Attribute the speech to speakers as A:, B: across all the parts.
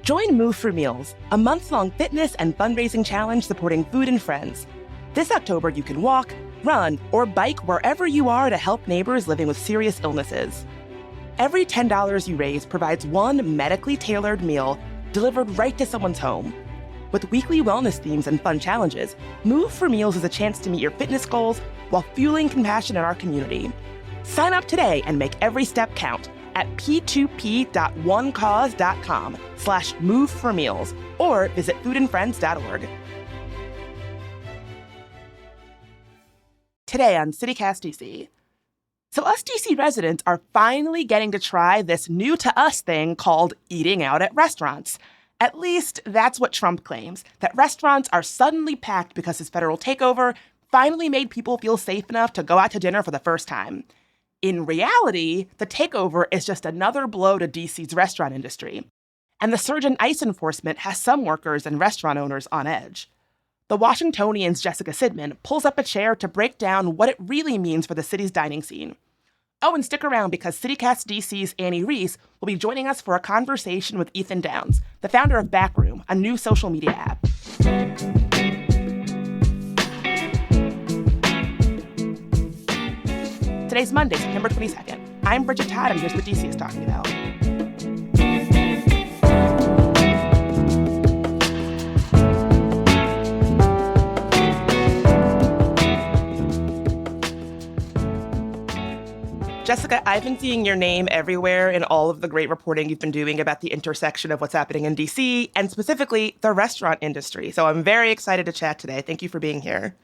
A: Join Move for Meals, a month-long fitness and fundraising challenge supporting food and friends. This October, you can walk, run, or bike wherever you are to help neighbors living with serious illnesses. Every $10 you raise provides one medically tailored meal delivered right to someone's home. With weekly wellness themes and fun challenges, Move for Meals is a chance to meet your fitness goals while fueling compassion in our community. Sign up today and make every step count at p2p.onecause.com/moveformeals or visit foodandfriends.org. Today on CityCast DC. So us DC residents are finally getting to try this new to us thing called eating out at restaurants. At least that's what Trump claims, that restaurants are suddenly packed because his federal takeover finally made people feel safe enough to go out to dinner for the first time. In reality, the takeover is just another blow to DC's restaurant industry. And the surge in ICE enforcement has some workers and restaurant owners on edge. The Washingtonian's Jessica Sidman pulls up a chair to break down what it really means for the city's dining scene. Oh, and stick around because CityCast DC's Annie Reese will be joining us for a conversation with Ethan Downs, the founder of Backroom, a new social media app. Today's Monday, September 22nd. I'm Bridget Todd, and here's what DC is talking about. Jessica, I've been seeing your name everywhere in all of the great reporting you've been doing about the intersection of what's happening in DC and specifically the restaurant industry. So I'm very excited to chat today. Thank you for being here.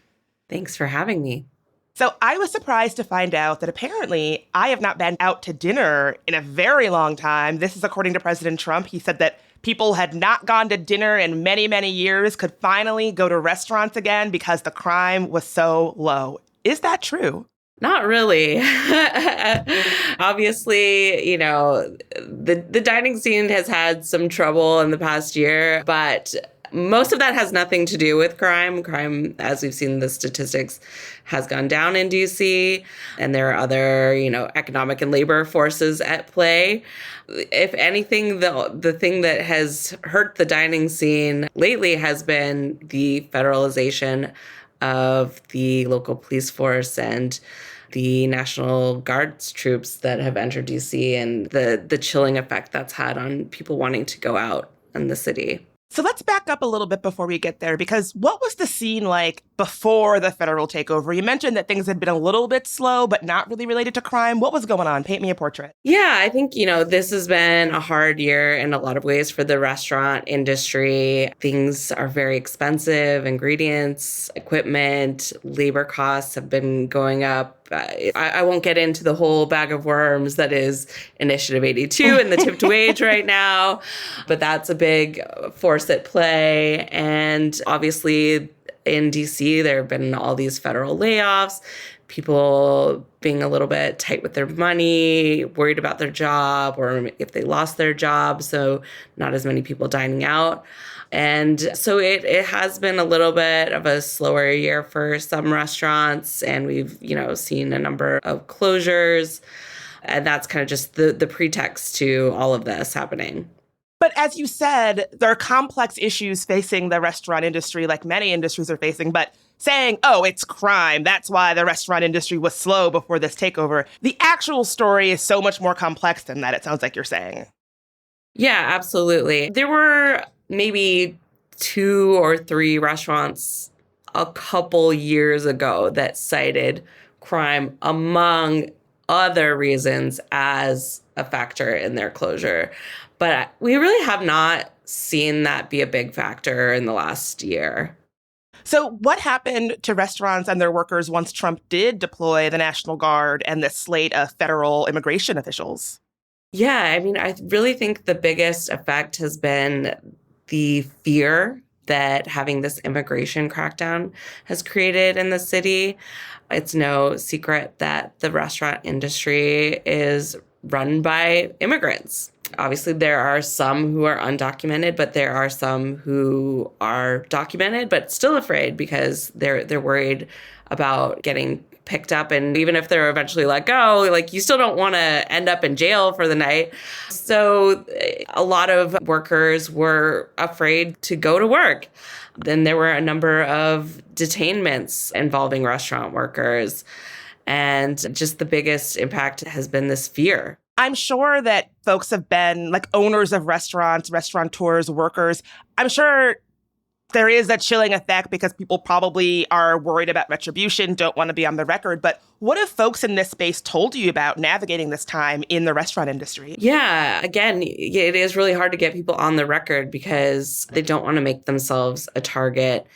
B: Thanks for having me.
A: So I was surprised to find out that apparently I have not been out to dinner in a very long time. This is according to President Trump. He said that people had not gone to dinner in many, many years could finally go to restaurants again because the crime was so low. Is that true?
B: Not really. Obviously, the dining scene has had some trouble in the past year, but most of that has nothing to do with crime. Crime, as we've seen the statistics, has gone down in DC, and there are other, economic and labor forces at play. If anything, the thing that has hurt the dining scene lately has been the federalization of the local police force and the National Guard's troops that have entered DC and the chilling effect that's had on people wanting to go out in the city.
A: So let's back up a little bit before we get there, because what was the scene like before the federal takeover? You mentioned that things had been a little bit slow, but not really related to crime. What was going on? Paint me a portrait.
B: Yeah, I think, this has been a hard year in a lot of ways for the restaurant industry. Things are very expensive. Ingredients, equipment, labor costs have been going up. I won't get into the whole bag of worms that is Initiative 82 and the tipped wage right now, but that's a big force at play. And obviously in DC, there have been all these federal layoffs, people being a little bit tight with their money, worried about their job, or if they lost their job, so not as many people dining out. And so it has been a little bit of a slower year for some restaurants, and we've, seen a number of closures. And that's kind of just the pretext to all of this happening.
A: But as you said, there are complex issues facing the restaurant industry, like many industries are facing. But saying, oh, it's crime, that's why the restaurant industry was slow before this takeover, the actual story is so much more complex than that, it sounds like you're saying.
B: Yeah, absolutely. There were maybe 2 or 3 restaurants a couple years ago that cited crime, among other reasons, as a factor in their closure. But we really have not seen that be a big factor in the last year.
A: So what happened to restaurants and their workers once Trump did deploy the National Guard and this slate of federal immigration officials?
B: Yeah, I really think the biggest effect has been the fear that having this immigration crackdown has created in the city. It's no secret that the restaurant industry is run by immigrants. Obviously, there are some who are undocumented, but there are some who are documented, but still afraid because they're worried about getting picked up. And even if they're eventually let go, like, you still don't want to end up in jail for the night. So a lot of workers were afraid to go to work. Then there were a number of detainments involving restaurant workers. And just the biggest impact has been this fear.
A: I'm sure that folks have been like owners of restaurants, restaurateurs, workers. I'm sure there is a chilling effect because people probably are worried about retribution, don't want to be on the record. But what have folks in this space told you about navigating this time in the restaurant industry?
B: Yeah, again, it is really hard to get people on the record because they don't want to make themselves a target.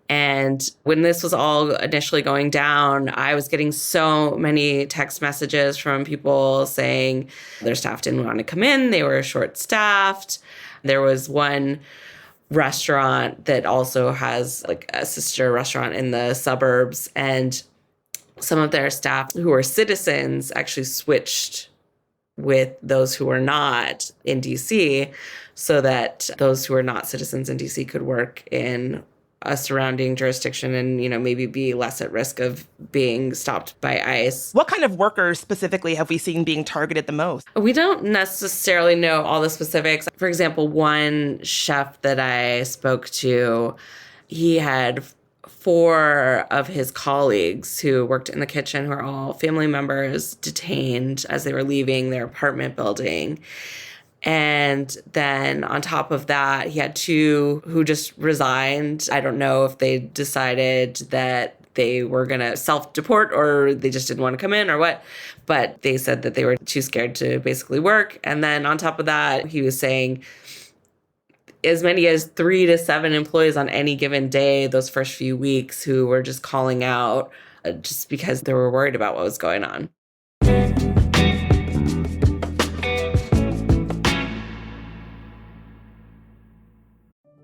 B: And when this was all initially going down, I was getting so many text messages from people saying their staff didn't want to come in. They were short-staffed. There was one restaurant that also has like a sister restaurant in the suburbs, and some of their staff who were citizens actually switched with those who were not in DC so that those who are not citizens in DC could work in a surrounding jurisdiction and, maybe be less at risk of being stopped by ICE.
A: What kind of workers specifically have we seen being targeted the most?
B: We don't necessarily know all the specifics. For example, one chef that I spoke to, he had 4 of his colleagues who worked in the kitchen, who are all family members, detained as they were leaving their apartment building. And then on top of that, he had 2 who just resigned. I don't know if they decided that they were going to self-deport or they just didn't want to come in or what. But they said that they were too scared to basically work. And then on top of that, he was saying as many as 3 to 7 employees on any given day those first few weeks who were just calling out just because they were worried about what was going on.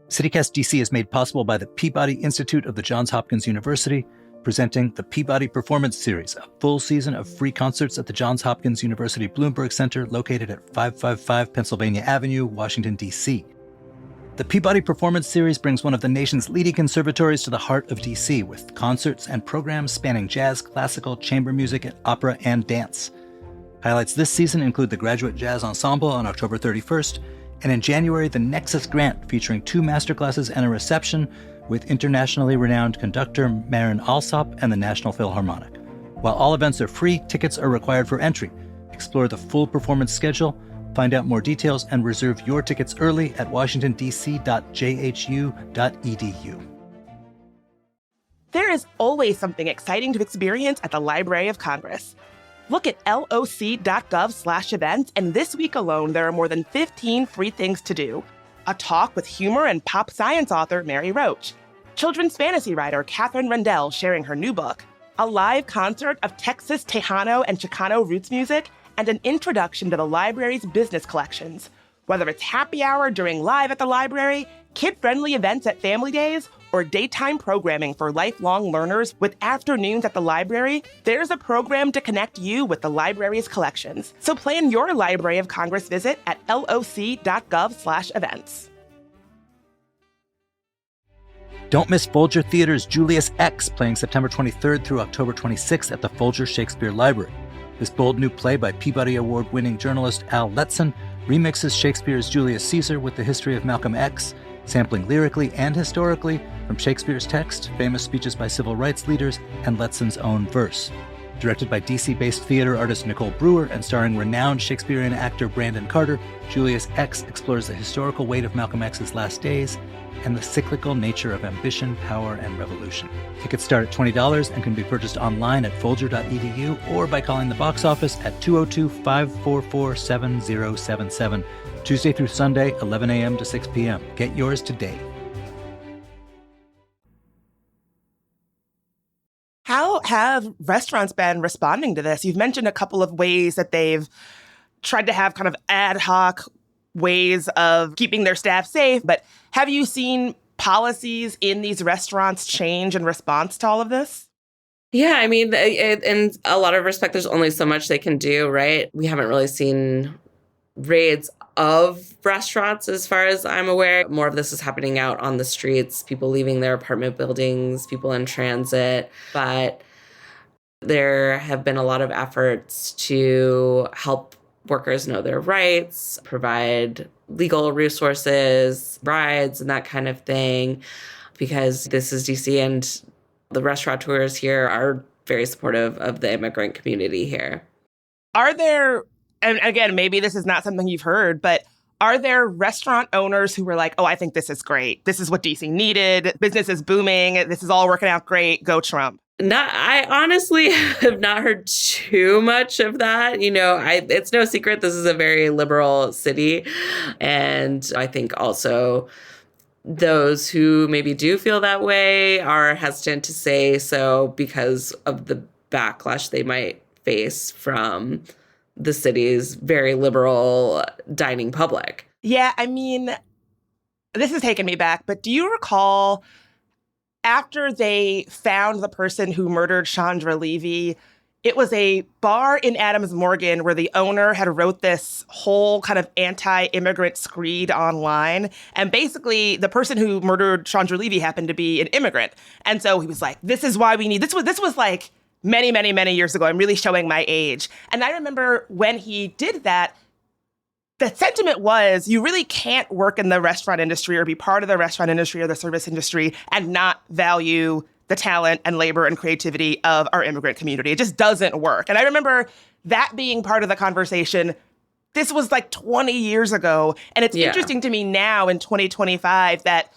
C: CityCast DC is made possible by the Peabody Institute of the Johns Hopkins University, presenting the Peabody Performance Series, a full season of free concerts at the Johns Hopkins University Bloomberg Center located at 555 Pennsylvania Avenue, Washington, D.C. The Peabody Performance Series brings one of the nation's leading conservatories to the heart of D.C. with concerts and programs spanning jazz, classical, chamber music, opera, and dance. Highlights this season include the Graduate Jazz Ensemble on October 31st, and in January, the Nexus Grant, featuring 2 masterclasses and a reception with internationally renowned conductor Marin Alsop and the National Philharmonic. While all events are free, tickets are required for entry. Explore the full performance schedule, find out more details, and reserve your tickets early at washingtondc.jhu.edu.
A: There is always something exciting to experience at the Library of Congress. Look at loc.gov/events, and this week alone, there are more than 15 free things to do. A talk with humor and pop science author Mary Roach, children's fantasy writer Catherine Rendell sharing her new book, a live concert of Texas Tejano and Chicano roots music, and an introduction to the library's business collections. Whether it's happy hour during Live at the Library, kid-friendly events at Family Days, or daytime programming for lifelong learners with afternoons at the library, there's a program to connect you with the library's collections. So plan your Library of Congress visit at loc.gov/events.
C: Don't miss Folger Theater's Julius X, playing September 23rd through October 26th at the Folger Shakespeare Library. This bold new play by Peabody Award-winning journalist Al Letson remixes Shakespeare's Julius Caesar with the history of Malcolm X, sampling lyrically and historically from Shakespeare's text, famous speeches by civil rights leaders, and Letson's own verse. Directed by DC-based theater artist Nicole Brewer and starring renowned Shakespearean actor Brandon Carter, Julius X explores the historical weight of Malcolm X's last days and the cyclical nature of ambition, power, and revolution. Tickets start at $20 and can be purchased online at folger.edu or by calling the box office at 202-544-7077, Tuesday through Sunday, 11 a.m. to 6 p.m. Get yours today.
A: How have restaurants been responding to this? You've mentioned a couple of ways that they've tried to have kind of ad hoc ways of keeping their staff safe, but have you seen policies in these restaurants change in response to all of this?
B: Yeah, I mean, in a lot of respect, there's only so much they can do, right? We haven't really seen raids of restaurants, as far as I'm aware. More of this is happening out on the streets, people leaving their apartment buildings, people in transit. But there have been a lot of efforts to help workers know their rights, provide legal resources, rides, and that kind of thing, because this is DC and the restaurateurs here are very supportive of the immigrant community here.
A: Are there, and again, maybe this is not something you've heard, but are there restaurant owners who were like, oh, I think this is great. This is what DC needed. Business is booming. This is all working out great. Go Trump.
B: I honestly have not heard too much of that. It's no secret this is a very liberal city. And I think also those who maybe do feel that way are hesitant to say so because of the backlash they might face from the city's very liberal dining public.
A: Yeah, I mean, this has taken me back, but do you recall after they found the person who murdered Chandra Levy, it was a bar in Adams Morgan where the owner had wrote this whole kind of anti-immigrant screed online. And basically, the person who murdered Chandra Levy happened to be an immigrant. And so he was like, this is why we need, this was like many, many, many years ago. I'm really showing my age. And I remember when he did that, the sentiment was you really can't work in the restaurant industry or be part of the restaurant industry or the service industry and not value the talent and labor and creativity of our immigrant community. It just doesn't work. And I remember that being part of the conversation. This was like 20 years ago. And it's interesting to me now in 2025 that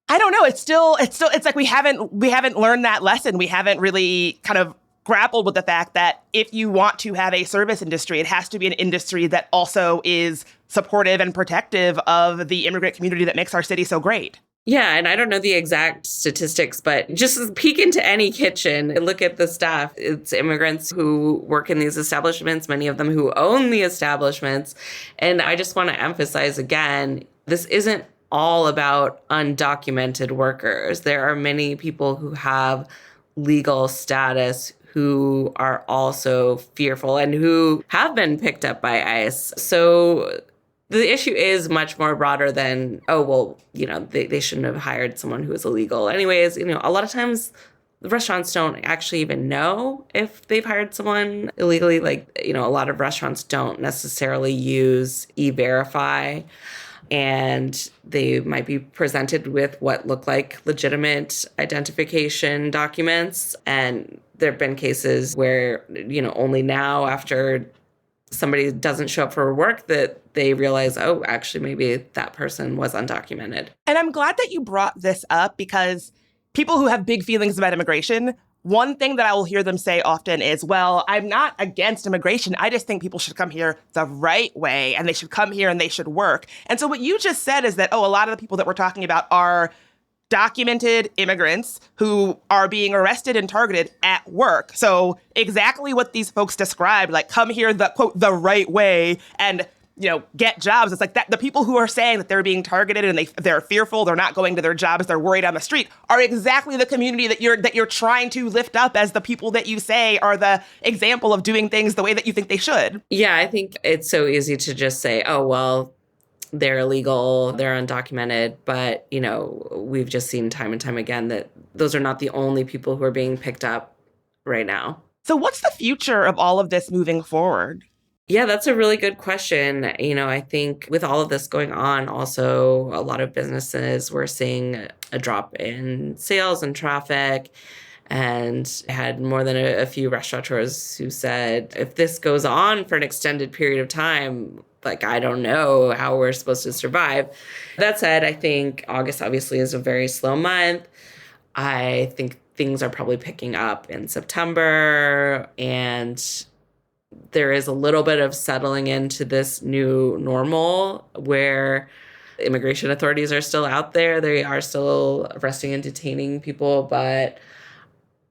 A: I don't know, it's like we haven't learned that lesson. We haven't really kind of grappled with the fact that if you want to have a service industry, it has to be an industry that also is supportive and protective of the immigrant community that makes our city so great.
B: Yeah, and I don't know the exact statistics, but just peek into any kitchen and look at the staff. It's immigrants who work in these establishments, many of them who own the establishments. And I just want to emphasize again, this isn't all about undocumented workers. There are many people who have legal status who are also fearful and who have been picked up by ICE. So the issue is much more broader than, oh, well, they shouldn't have hired someone who is illegal. Anyways, a lot of times the restaurants don't actually even know if they've hired someone illegally. A lot of restaurants don't necessarily use E-Verify, and they might be presented with what look like legitimate identification documents. And there have been cases where, only now after somebody doesn't show up for work that they realize, oh, actually, maybe that person was undocumented.
A: And I'm glad that you brought this up because people who have big feelings about immigration, one thing that I will hear them say often is, well, I'm not against immigration. I just think people should come here the right way and they should come here and they should work. And so what you just said is that, a lot of the people that we're talking about are documented immigrants who are being arrested and targeted at work. So exactly what these folks described, like come here the quote, the right way and, get jobs. It's like that the people who are saying that they're being targeted and they're fearful, they're not going to their jobs, they're worried on the street are exactly the community that you're trying to lift up as the people that you say are the example of doing things the way that you think they should.
B: Yeah, I think it's so easy to just say, oh, well, they're illegal, they're undocumented. But, we've just seen time and time again that those are not the only people who are being picked up right now.
A: So what's the future of all of this moving forward?
B: Yeah, that's a really good question. I think with all of this going on, also a lot of businesses were seeing a drop in sales and traffic. And I had more than a few restaurateurs who said, if this goes on for an extended period of time, I don't know how we're supposed to survive. That said, I think August obviously is a very slow month. I think things are probably picking up in September, and there is a little bit of settling into this new normal where immigration authorities are still out there. They are still arresting and detaining people, but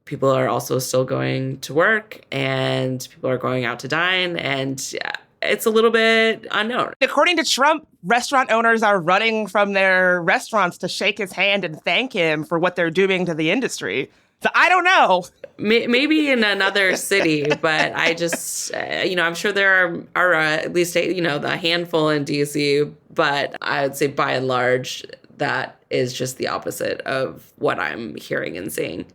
B: people are also still going to work and people are going out to dine, and it's a little bit unknown.
A: According to Trump, restaurant owners are running from their restaurants to shake his hand and thank him for what they're doing to the industry. So I don't know.
B: Maybe in another city, but I just, I'm sure there are at least, a handful in DC, but I would say by and large, that is just the opposite of what I'm hearing and seeing.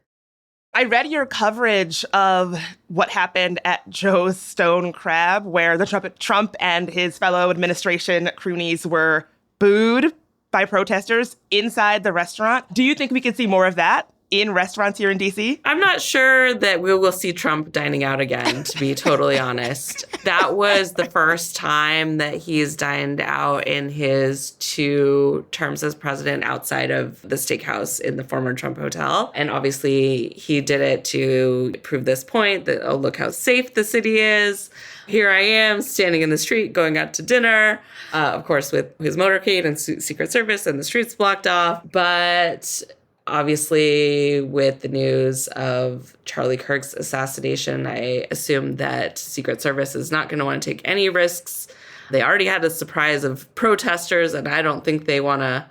A: I read your coverage of what happened at Joe's Stone Crab, where the Trump and his fellow administration cronies were booed by protesters inside the restaurant. Do you think we could see more of that in restaurants here in DC?
B: I'm not sure that we will see Trump dining out again, to be totally honest. That was the first time that he's dined out in his 2 terms as president outside of the steakhouse in the former Trump hotel. And obviously, he did it to prove this point that, oh, look how safe the city is. Here I am standing in the street going out to dinner, of course, with his motorcade and Secret Service and the streets blocked off. But obviously, with the news of Charlie Kirk's assassination, I assume that Secret Service is not going to want to take any risks. They already had a surprise of protesters, and I don't think they want to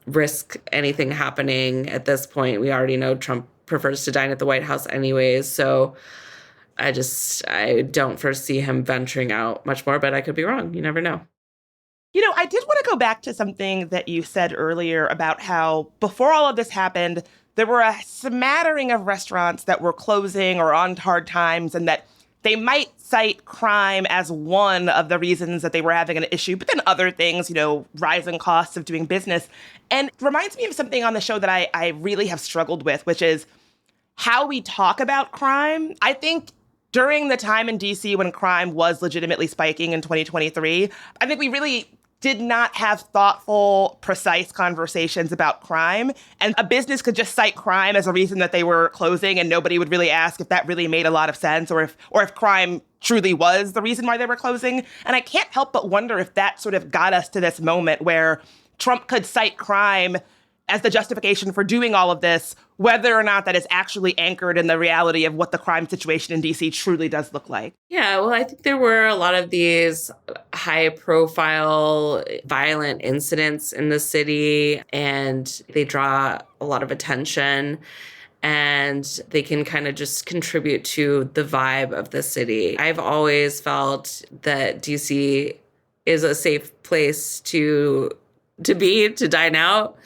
B: risk anything happening at this point. We already know Trump prefers to dine at the White House anyways, so I don't foresee him venturing out much more, but I could be wrong. You never know.
A: I did want to go back to something that you said earlier about how before all of this happened, there were a smattering of restaurants that were closing or on hard times, and that they might cite crime as one of the reasons that they were having an issue, but then other things, rising costs of doing business. And it reminds me of something on the show that I really have struggled with, which is how we talk about crime. I think during the time in DC when crime was legitimately spiking in 2023, I think we really did not have thoughtful, precise conversations about crime. And a business could just cite crime as a reason that they were closing, and nobody would really ask if that really made a lot of sense, or if crime truly was the reason why they were closing. And I can't help but wonder if that sort of got us to this moment where Trump could cite crime as the justification for doing all of this, whether or not that is actually anchored in the reality of what the crime situation in DC truly does look like.
B: Yeah, well, I think there were a lot of these high-profile violent incidents in the city, and they draw a lot of attention, and they can kind of just contribute to the vibe of the city. I've always felt that DC is a safe place to dine out.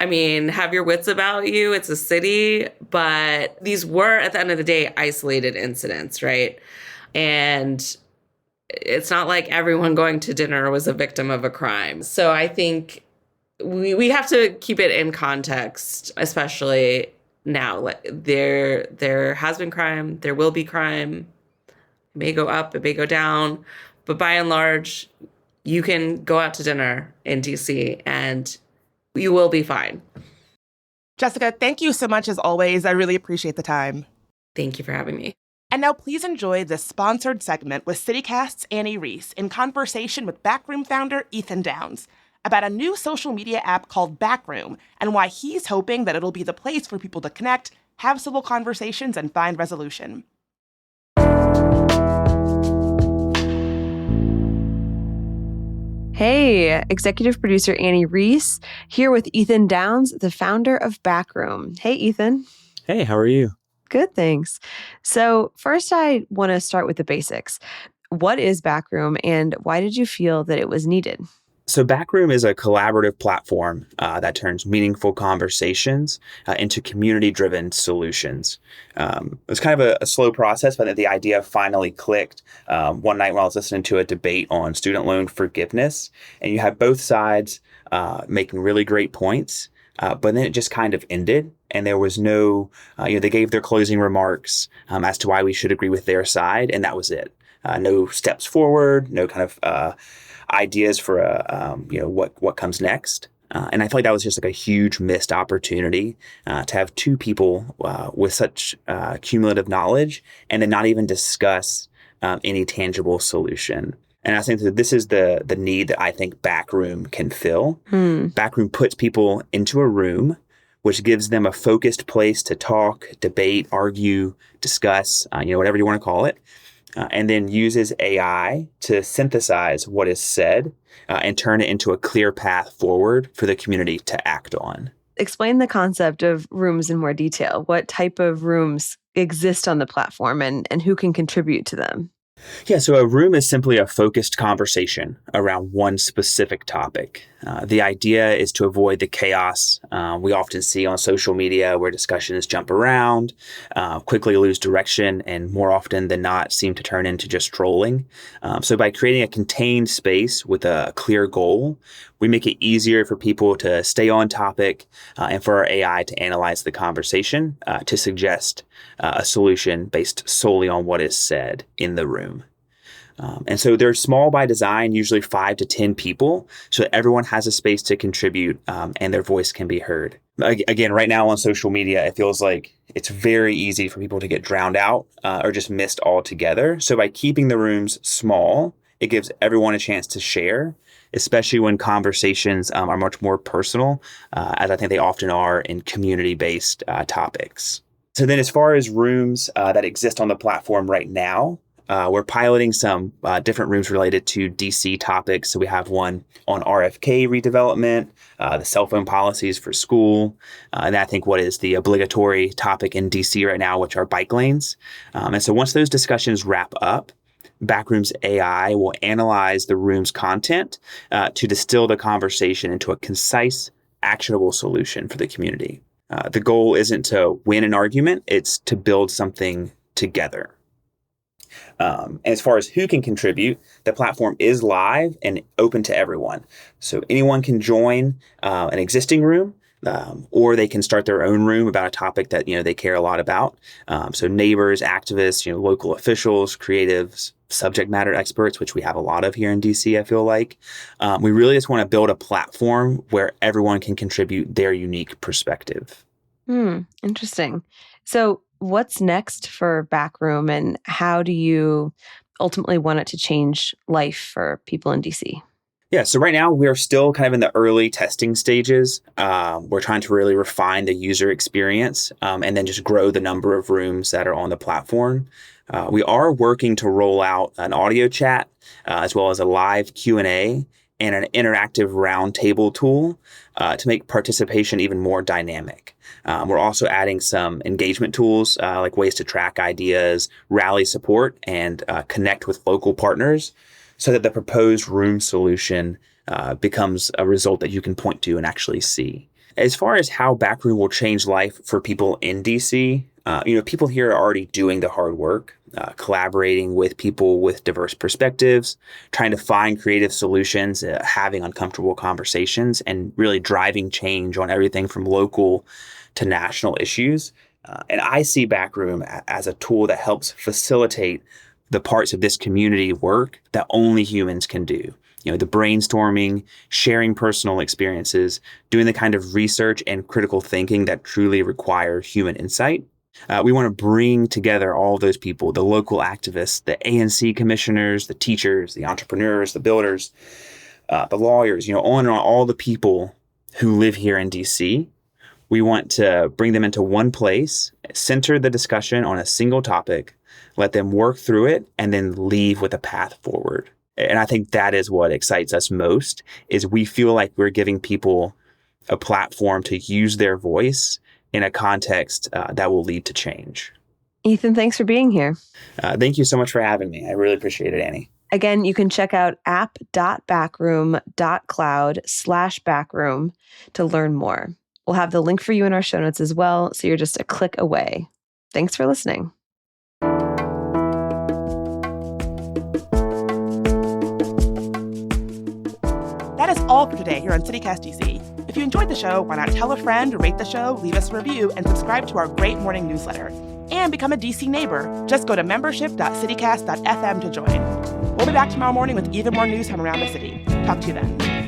B: I mean, have your wits about you. It's a city, but these were, at the end of the day, isolated incidents, right? And it's not like everyone going to dinner was a victim of a crime. So I think we have to keep it in context, especially now. Like, there has been crime. There will be crime. It may go up. It may go down. But by and large, you can go out to dinner in DC and you will be fine.
A: Jessica, thank you so much as always. I really appreciate the time.
B: Thank you for having me.
A: And now please enjoy this sponsored segment with CityCast's Annie Reese in conversation with Backroom founder Ethan Downs about a new social media app called Backroom and why he's hoping that it'll be the place for people to connect, have civil conversations, and find resolution.
D: Hey, executive producer Annie Reese here with Ethan Downs, the founder of Backroom. Hey, Ethan.
E: Hey, how are you?
D: Good, thanks. So first, I want to start with the basics. What is Backroom, and why did you feel that it was needed?
E: So Backroom is a collaborative platform that turns meaningful conversations into community-driven solutions. It was kind of a slow process, but the idea finally clicked one night when I was listening to a debate on student loan forgiveness. And you had both sides making really great points, but then it just kind of ended. And there was no, they gave their closing remarks as to why we should agree with their side, and that was it. No steps forward, no kind of ideas for what comes next. And I feel like that was just like a huge missed opportunity to have two people with such cumulative knowledge and then not even discuss any tangible solution. And I think that this is the need that I think Backroom can fill. Backroom puts people into a room, which gives them a focused place to talk, debate, argue, discuss, whatever you want to call it. And then uses AI to synthesize what is said and turn it into a clear path forward for the community to act on.
D: explain the concept of rooms in more detail. What type of rooms exist on the platform and who can contribute to them?
E: Yeah, so a room is simply a focused conversation around one specific topic. The idea is to avoid the chaos we often see on social media where discussions jump around, quickly lose direction, and more often than not seem to turn into just trolling. So by creating a contained space with a clear goal, we make it easier for people to stay on topic and for our AI to analyze the conversation to suggest a solution based solely on what is said in the room. And so they're small by design, usually 5 to 10 people, so that everyone has a space to contribute and their voice can be heard. Again, right now on social media, it feels like it's very easy for people to get drowned out or just missed altogether. So by keeping the rooms small, it gives everyone a chance to share, especially when conversations are much more personal, as I think they often are in community-based topics. So then as far as rooms that exist on the platform right now, we're piloting some different rooms related to DC topics. So we have one on RFK redevelopment, the cell phone policies for school, and I think what is the obligatory topic in DC right now, which are bike lanes. And so once those discussions wrap up, Backroom's AI will analyze the room's content to distill the conversation into a concise, actionable solution for the community. The goal isn't to win an argument, it's to build something together. And as far as who can contribute, the platform is live and open to everyone. So anyone can join an existing room, or they can start their own room about a topic that they care a lot about. So neighbors, activists, local officials, creatives, subject matter experts, which we have a lot of here in DC, I feel like. We really just want to build a platform where everyone can contribute their unique perspective.
D: Interesting. So what's next for Backroom, and how do you ultimately want it to change life for people in DC?
E: Yeah, so right now we're still kind of in the early testing stages. We're trying to really refine the user experience and then just grow the number of rooms that are on the platform. We are working to roll out an audio chat as well as a live Q&A and an interactive roundtable tool to make participation even more dynamic. We're also adding some engagement tools like ways to track ideas, rally support, and connect with local partners so that the proposed room solution becomes a result that you can point to and actually see. As far as how Backroom will change life for people in DC, people here are already doing the hard work, collaborating with people with diverse perspectives, trying to find creative solutions, having uncomfortable conversations, and really driving change on everything from local to national issues. And I see Backroom as a tool that helps facilitate the parts of this community work that only humans can do. The brainstorming, sharing personal experiences, doing the kind of research and critical thinking that truly require human insight. We want to bring together all those people, the local activists, the ANC commissioners, the teachers, the entrepreneurs, the builders, the lawyers, on and on, all the people who live here in DC. We want to bring them into one place, center the discussion on a single topic, let them work through it, and then leave with a path forward. And I think that is what excites us most, is we feel like we're giving people a platform to use their voice in a context that will lead to change.
D: Ethan, thanks for being here.
E: Thank you so much for having me. I really appreciate it, Annie.
D: Again, you can check out app.backroom.cloud/backroom to learn more. We'll have the link for you in our show notes as well, so you're just a click away. Thanks for listening.
A: That is all for today here on CityCast DC. If you enjoyed the show, why not tell a friend, rate the show, leave us a review, and subscribe to our great morning newsletter. And become a DC neighbor. Just go to membership.citycast.fm to join. We'll be back tomorrow morning with even more news from around the city. Talk to you then.